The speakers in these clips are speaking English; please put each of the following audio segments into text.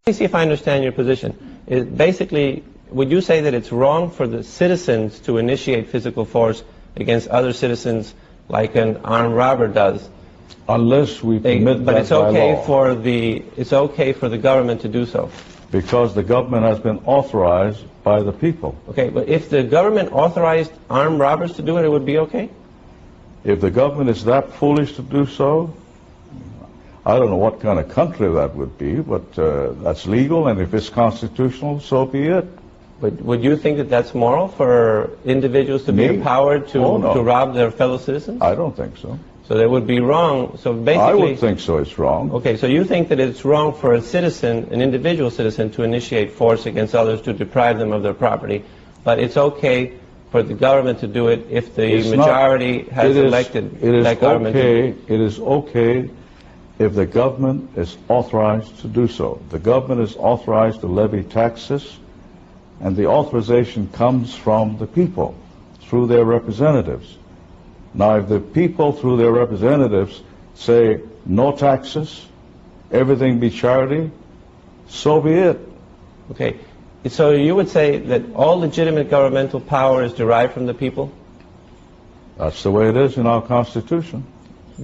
me see if I understand your position. Basically, would you say that it's wrong for the citizens to initiate physical force against other citizens like an armed robber does? Unless we permit but that it's by okay law. it's okay for the government to do so. Because the government has been authorized by the people. Okay, but if the government authorized armed robbers to do it, it would be okay? If the government is that foolish to do so, I don't know what kind of country that would be, but that's legal, and if it's constitutional, so be it. But would you think that that's moral for individuals to be empowered to rob their fellow citizens? I don't think so. So that would be wrong. So basically, I would think so. It's wrong. Okay, so you think that it's wrong for a citizen, an individual citizen, to initiate force against others to deprive them of their property, but it's okay for the government to do it if the majority has elected that government. It is okay if the government is authorized to do so. The government is authorized to levy taxes, and the authorization comes from the people through their representatives. Now, if the people through their representatives say no taxes, everything be charity, so be it. Okay, so you would say that all legitimate governmental power is derived from the people? That's the way it is in our Constitution.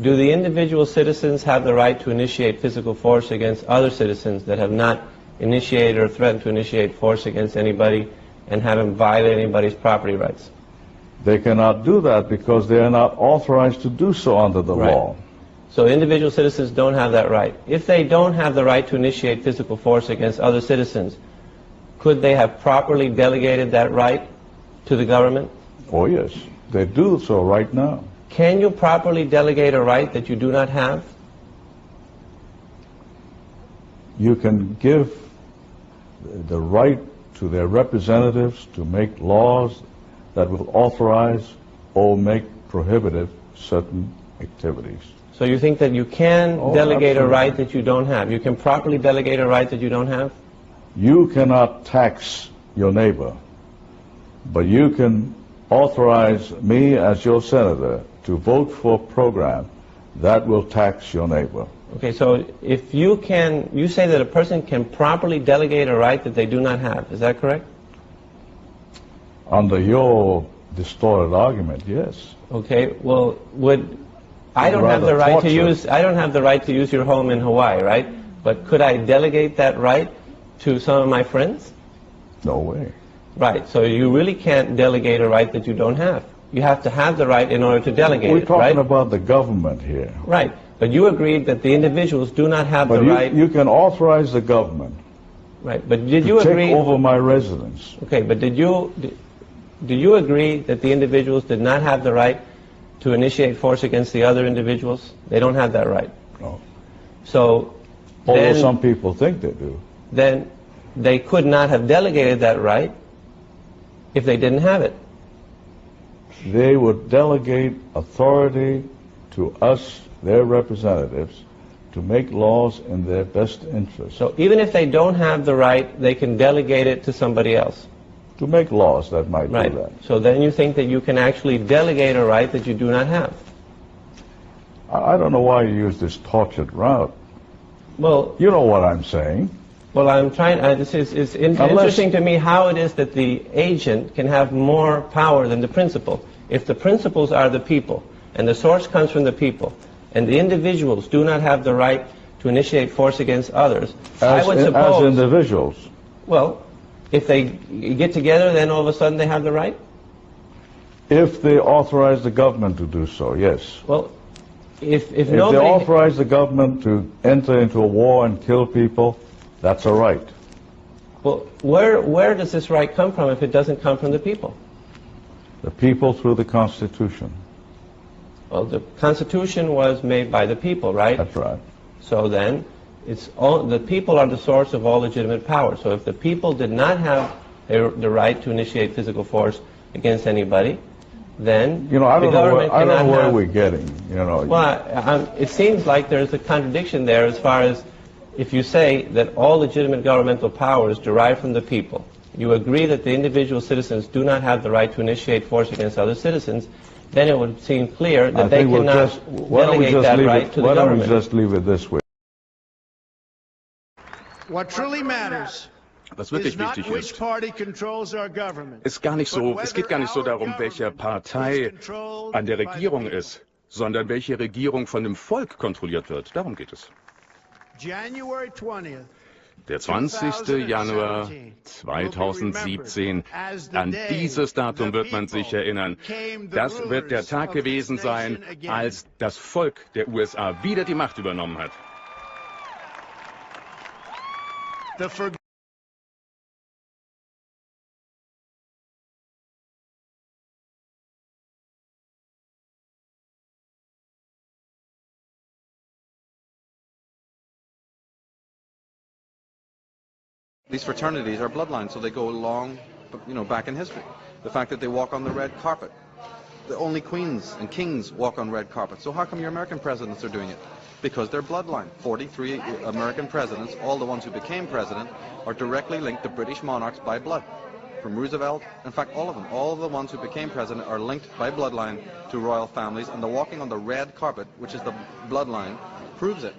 Do the individual citizens have the right to initiate physical force against other citizens that have not initiated or threatened to initiate force against anybody and haven't violated anybody's property rights? They cannot do that because they are not authorized to do so under the law. So individual citizens don't have that right. If they don't have the right to initiate physical force against other citizens, could they have properly delegated that right to the government? Oh yes, they do so right now. Can you properly delegate a right that you do not have? You can give the right to their representatives to make laws that will authorize or make prohibitive certain activities. So you think that you can delegate absolutely. a right that you don't have? You can properly delegate a right that you don't have? You cannot tax your neighbor, but you can authorize me as your senator to vote for a program that will tax your neighbor. Okay, so if you say that a person can properly delegate a right that they do not have, is that correct? Under your distorted argument, yes. Okay, well, I don't have the right to use your home in Hawaii, right? But could I delegate that right to some of my friends? No way. Right, so you really can't delegate a right that you don't have. You have to have the right in order to delegate We're it, right? talking about the government here. Right, but you agreed that the individuals do not have the right. You can authorize the government. Right, but did you agree? Take over my residence. Okay, but do you agree that the individuals did not have the right to initiate force against the other individuals? They don't have that right. No. So, although some people think they do. Then they could not have delegated that right if they didn't have it. They would delegate authority to us, their representatives, to make laws in their best interest. So even if they don't have the right, they can delegate it to somebody else. To make laws that might do that. So then you think that you can actually delegate a right that you do not have. I don't know why you use this tortured route. Well, you know what I'm saying. Well, I'm trying. It's interesting to me how it is that the agent can have more power than the principal. If the principals are the people, and the source comes from the people, and the individuals do not have the right to initiate force against others, I would suppose. As individuals. Well, if they get together, then all of a sudden they have the right? If they authorize the government to do so, yes. Well, if they authorize the government to enter into a war and kill people, that's a right. Well, where does this right come from if it doesn't come from the people? The people through the Constitution. Well, the Constitution was made by the people, right? That's right. So then, the people are the source of all legitimate power. So if the people did not have the right to initiate physical force against anybody, then I don't know where we're getting. Well, it seems like there's a contradiction there as far as if you say that all legitimate governmental power is derived from the people. You agree that the individual citizens do not have the right to initiate force against other citizens, then it would seem clear that they cannot delegate that right to the government. Why don't we just leave it this way? What truly matters Was wirklich wichtig ist, es geht gar nicht so darum, welche Partei an der Regierung ist, sondern welche Regierung von dem Volk kontrolliert wird. Darum geht es. Der 20. Januar 2017, an dieses Datum wird man sich erinnern. Das wird der Tag gewesen sein, als das Volk der USA wieder die Macht übernommen hat. These fraternities are bloodlines, so they go long, back in history. The fact that they walk on the red carpet. The only queens and kings walk on red carpets. So how come your American presidents are doing it? Because they're bloodline. 43 American presidents, all the ones who became president, are directly linked to British monarchs by blood. From Roosevelt, in fact, all of them, all of the ones who became president are linked by bloodline to royal families, and the walking on the red carpet, which is the bloodline, proves it.